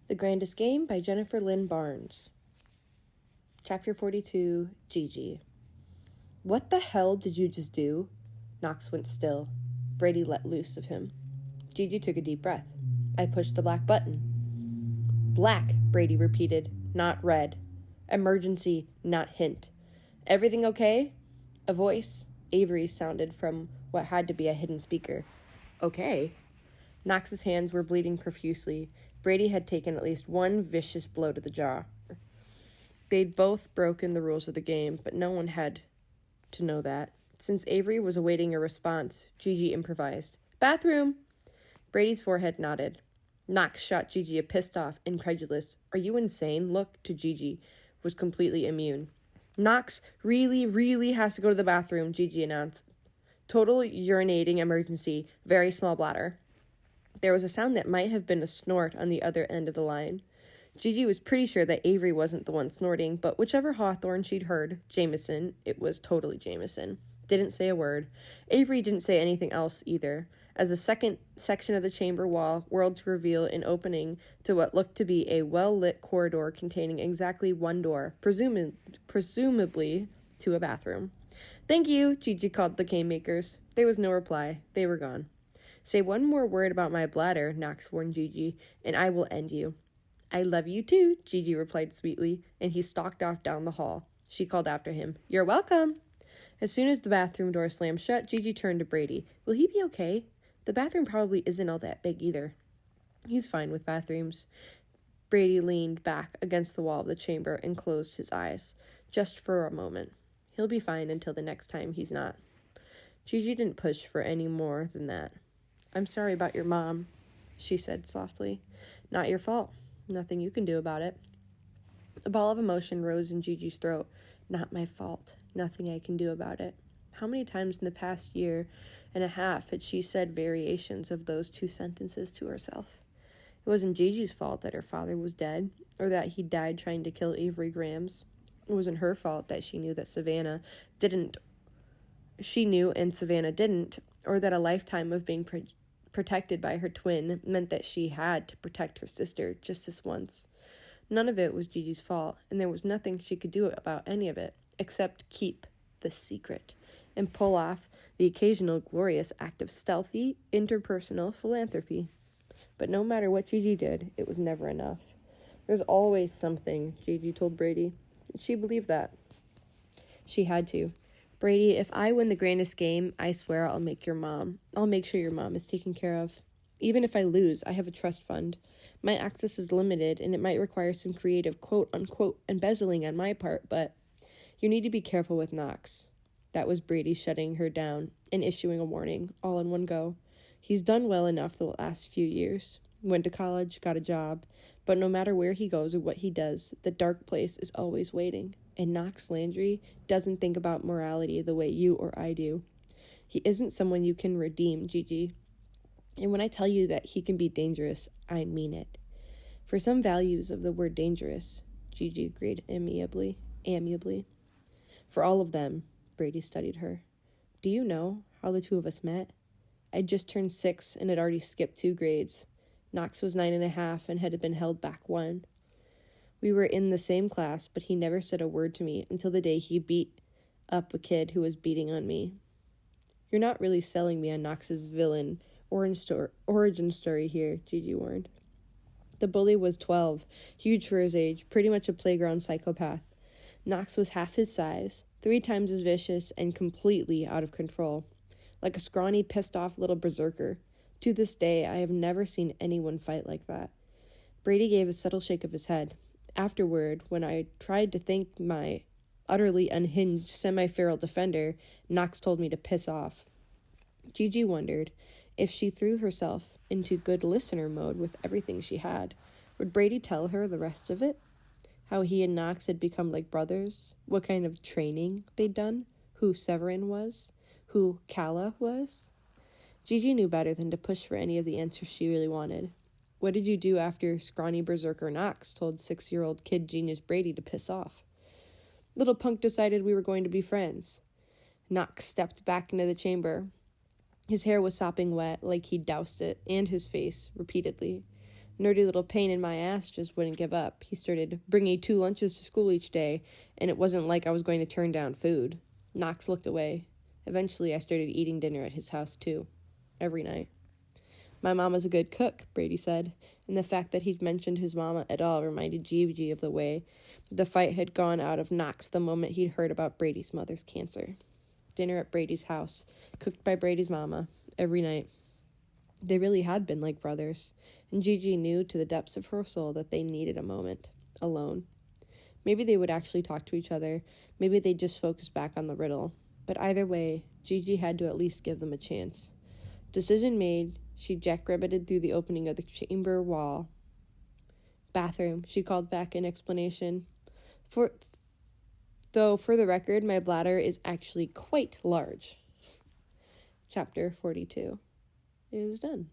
The Grandest Game by Jennifer Lynn Barnes. Chapter 42, Gigi. What the hell did you just do? Knox went still. Brady let loose of him. Gigi took a deep breath. I pushed the black button. Black, Brady repeated, not red. Emergency, not hint. Everything okay? A voice, Avery, sounded from what had to be a hidden speaker. Okay. Knox's hands were bleeding profusely. Brady had taken at least one vicious blow to the jaw. They'd both broken the rules of the game, but no one had to know that. Since Avery was awaiting a response, Gigi improvised. Bathroom! Brady's forehead nodded. Knox shot Gigi a pissed-off, incredulous, "Are you insane?" look to Gigi was completely immune. Knox really has to go to the bathroom, Gigi announced. Total urinating emergency, very small bladder. There was a sound that might have been a snort on the other end of the line. Gigi was pretty sure that Avery wasn't the one snorting, but whichever Hawthorne she'd heard, Jameson, it was totally Jameson, didn't say a word. Avery didn't say anything else either. As the second section of the chamber wall whirled to reveal an opening to what looked to be a well-lit corridor containing exactly one door, presumably to a bathroom. Thank you, Gigi called the game makers. There was no reply. They were gone. Say one more word about my bladder, Knox warned Gigi, and I will end you. I love you too, Gigi replied sweetly, and he stalked off down the hall. She called after him, You're welcome. As soon as the bathroom door slammed shut, Gigi turned to Brady. Will he be okay? The bathroom probably isn't all that big either. He's fine with bathrooms. Brady leaned back against the wall of the chamber and closed his eyes, just for a moment. He'll be fine until the next time he's not. Gigi didn't push for any more than that. I'm sorry about your mom, she said softly. Not your fault. Nothing you can do about it. A ball of emotion rose in Gigi's throat. Not my fault. Nothing I can do about it. How many times in the past year and a half had she said variations of those two sentences to herself? It wasn't Gigi's fault that her father was dead, or that he died trying to kill Avery Grams. It wasn't her fault that she knew and Savannah didn't, or that a lifetime of being protected by her twin meant that she had to protect her sister just this once. None of it was Gigi's fault, and there was nothing she could do about any of it, except keep the secret and pull off the occasional glorious act of stealthy, interpersonal philanthropy. But no matter what Gigi did, it was never enough. There's always something, Gigi told Brady. She believed that. She had to. Brady, if I win the grandest game, I swear I'll make sure your mom is taken care of. Even if I lose, I have a trust fund. My access is limited, and it might require some creative quote-unquote embezzling on my part, but you need to be careful with Knox. That was Brady shutting her down and issuing a warning, all in one go. He's done well enough the last few years. Went to college, got a job, but no matter where he goes or what he does, the dark place is always waiting. And Knox Landry doesn't think about morality the way you or I do. He isn't someone you can redeem, Gigi. And when I tell you that he can be dangerous, I mean it. For some values of the word dangerous, Gigi agreed amiably. For all of them, Brady studied her. Do you know how the two of us met? I'd just turned 6 and had already skipped 2 grades. Knox was 9.5 and had been held back 1. We were in the same class, but he never said a word to me until the day he beat up a kid who was beating on me. You're not really selling me on Knox's villain origin story here, Gigi warned. The bully was 12, huge for his age, pretty much a playground psychopath. Knox was half his size, 3 times as vicious, and completely out of control. Like a scrawny, pissed-off little berserker. To this day, I have never seen anyone fight like that. Brady gave a subtle shake of his head. Afterward, when I tried to thank my utterly unhinged semi-feral defender, Knox told me to piss off. Gigi wondered if she threw herself into good listener mode with everything she had. Would Brady tell her the rest of it? How he and Knox had become like brothers? What kind of training they'd done? Who Severin was? Who Calla was? Gigi knew better than to push for any of the answers she really wanted. What did you do after scrawny berserker Knox told 6-year-old kid genius Brady to piss off? Little punk decided we were going to be friends. Knox stepped back into the chamber. His hair was sopping wet, like he'd doused it, and his face, repeatedly. Nerdy little pain in my ass just wouldn't give up. He started bringing 2 lunches to school each day, and it wasn't like I was going to turn down food. Knox looked away. Eventually, I started eating dinner at his house, too. Every night. My mama's a good cook, Brady said, and the fact that he'd mentioned his mama at all reminded Gigi of the way the fight had gone out of Knox the moment he'd heard about Brady's mother's cancer. Dinner at Brady's house, cooked by Brady's mama, every night. They really had been like brothers, and Gigi knew to the depths of her soul that they needed a moment, alone. Maybe they would actually talk to each other, maybe they'd just focus back on the riddle. But either way, Gigi had to at least give them a chance. Decision made, she jackrabbited through the opening of the chamber wall. Bathroom, she called back in explanation. Though, for the record, my bladder is actually quite large. Chapter 42 is done.